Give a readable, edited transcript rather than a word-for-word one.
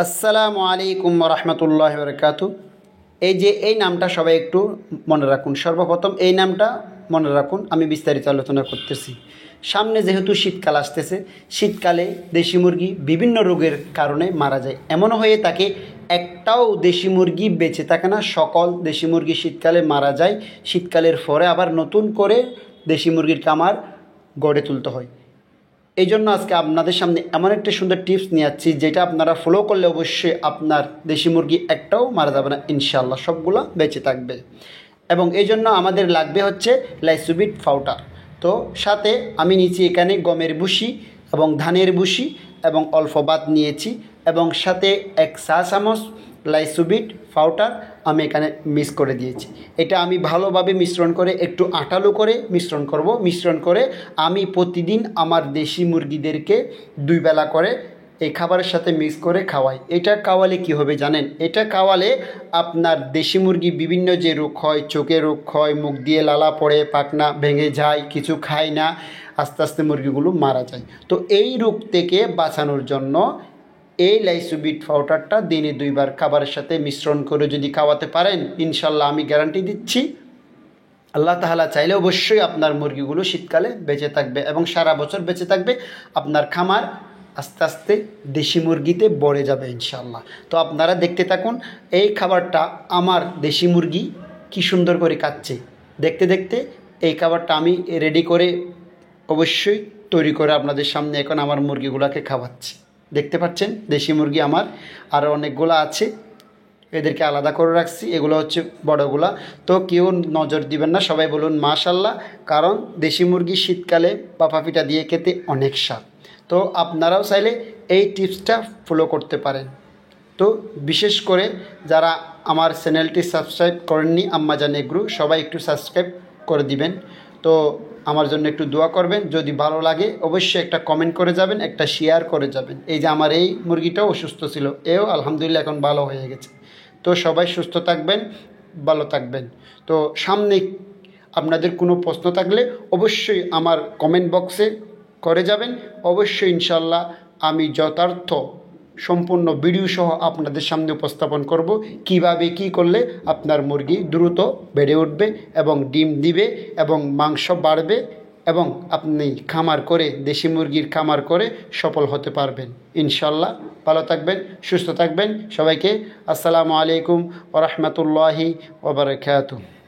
আসসালামু আলাইকুম রহমতুল্লাহ বরকাতু। এই যে এই নামটা সবাই একটু মনে রাখুন। সর্বপ্রথম এই নামটা মনে রাখুন, আমি বিস্তারিত আলোচনা করতেছি। সামনে যেহেতু শীতকাল আসতেছে, শীতকালে দেশি মুরগি বিভিন্ন রোগের কারণে মারা যায়। এমনও হয়ে থাকে একটাও দেশি মুরগি বেঁচে থাকে না, সকল দেশি মুরগি শীতকালে মারা যায়। শীতকালের পরে আবার নতুন করে দেশি মুরগির খামার গড়ে তুলতে হয়। এই জন্য আজকে আপনাদের সামনে এমন একটা সুন্দর টিপস নিয়ে যাচ্ছি, যেটা আপনারা ফলো করলে অবশ্যই আপনার দেশি মুরগি একটাও মারা যাবে না, ইনশাআল্লাহ সবগুলো বেঁচে থাকবে। এবং এই জন্য আমাদের লাগবে হচ্ছে লাইসোবিট পাউডার। তো সাথে আমি নিয়েছি এখানে গমের ভুসি এবং ধানের ভুসি এবং অল্প ভাত নিয়েছি, এবং সাথে 1 চা চামচ লাইসোবিট পাউডার আমি এখানে মিক্স করে দিয়েছি। এটা আমি ভালোভাবে মিশ্রণ করে একটু আঠালো করে মিশ্রণ করব। মিশ্রণ করে আমি প্রতিদিন আমার দেশি মুরগিদেরকে 2 বেলা করে এই খাবারের সাথে মিক্স করে খাওয়াই। এটা খাওয়ালে কি হবে জানেন? এটা খাওয়ালে আপনার দেশি মুরগি বিভিন্ন যে রোগ হয়, চোখে রোগ হয়, মুখ দিয়ে লালা পড়ে, পাখনা ভেঙে যায়, কিছু খায় না, আস্তে আস্তে মুরগিগুলো মারা যায়। তো এই রোগ থেকে বাঁচানোর জন্য এই লাইসোবিট পাউডারটা দিনে 2 বার খাবারের সাথে মিশ্রণ করে যদি খাওয়াতে পারেন, ইনশাল্লাহ আমি গ্যারান্টি দিচ্ছি আল্লাহ তাআলা চাইলে অবশ্যই আপনার মুরগিগুলো শীতকালে বেঁচে থাকবে এবং সারা বছর বেঁচে থাকবে। আপনার খামার আস্তে আস্তে দেশি মুরগিতে ভরে যাবে ইনশাল্লাহ। তো আপনারা দেখতে থাকুন এই খাবারটা আমার দেশি মুরগি কি সুন্দর করে খাচ্ছে। দেখতে দেখতে এই খাবারটা আমি রেডি করে অবশ্যই তৈরি করে আপনাদের সামনে এখন আমার মুরগিগুলোকে খাওয়াচ্ছি। দেখতে পাচ্ছেন দেশি মুরগি আমার আরও অনেকগুলো আছে, এদেরকে আলাদা করে রাখছি। এগুলো হচ্ছে বড়গুলা। তো কেউ নজর দিবেন না, সবাই বলুন মাশাল্লাহ, কারণ দেশি মুরগি শীতকালে বাফা পিঠা দিয়ে খেতে অনেক স্বাদ। তো আপনারাও চাইলে এই টিপসটা ফলো করতে পারেন। তো বিশেষ করে যারা আমার চ্যানেলটি সাবস্ক্রাইব করেননি আম্মাজান এগ্রো, সবাই একটু সাবস্ক্রাইব করে দিবেন। তো আমার জন্য একটু দোয়া করবেন। যদি ভালো লাগে অবশ্যই একটা কমেন্ট করে যাবেন, একটা শেয়ার করে যাবেন। এই যে আমার এই মুরগিটাও অসুস্থ ছিল, এও আলহামদুলিল্লাহ এখন ভালো হয়ে গেছে। তো সবাই সুস্থ থাকবেন, ভালো থাকবেন। তো সামনে আপনাদের কোনো প্রশ্ন থাকলে অবশ্যই আমার কমেন্ট বক্সে করে যাবেন। অবশ্যই ইনশাল্লাহ আমি যথার্থ সম্পূর্ণ ভিডিও সহ আপনাদের সামনে উপস্থাপন করব, কিভাবে কি করলে আপনার মুরগি দ্রুত বেড়ে উঠবে এবং ডিম দিবে এবং মাংস বাড়বে এবং আপনি খামার করে দেশি মুরগির খামার করে সফল হতে পারবেন ইনশাল্লাহ। ভালো থাকবেন, সুস্থ থাকবেন। সবাইকে আসসালামু আলাইকুম ওয়া রাহমাতুল্লাহি ওয়া বারাকাতুহু।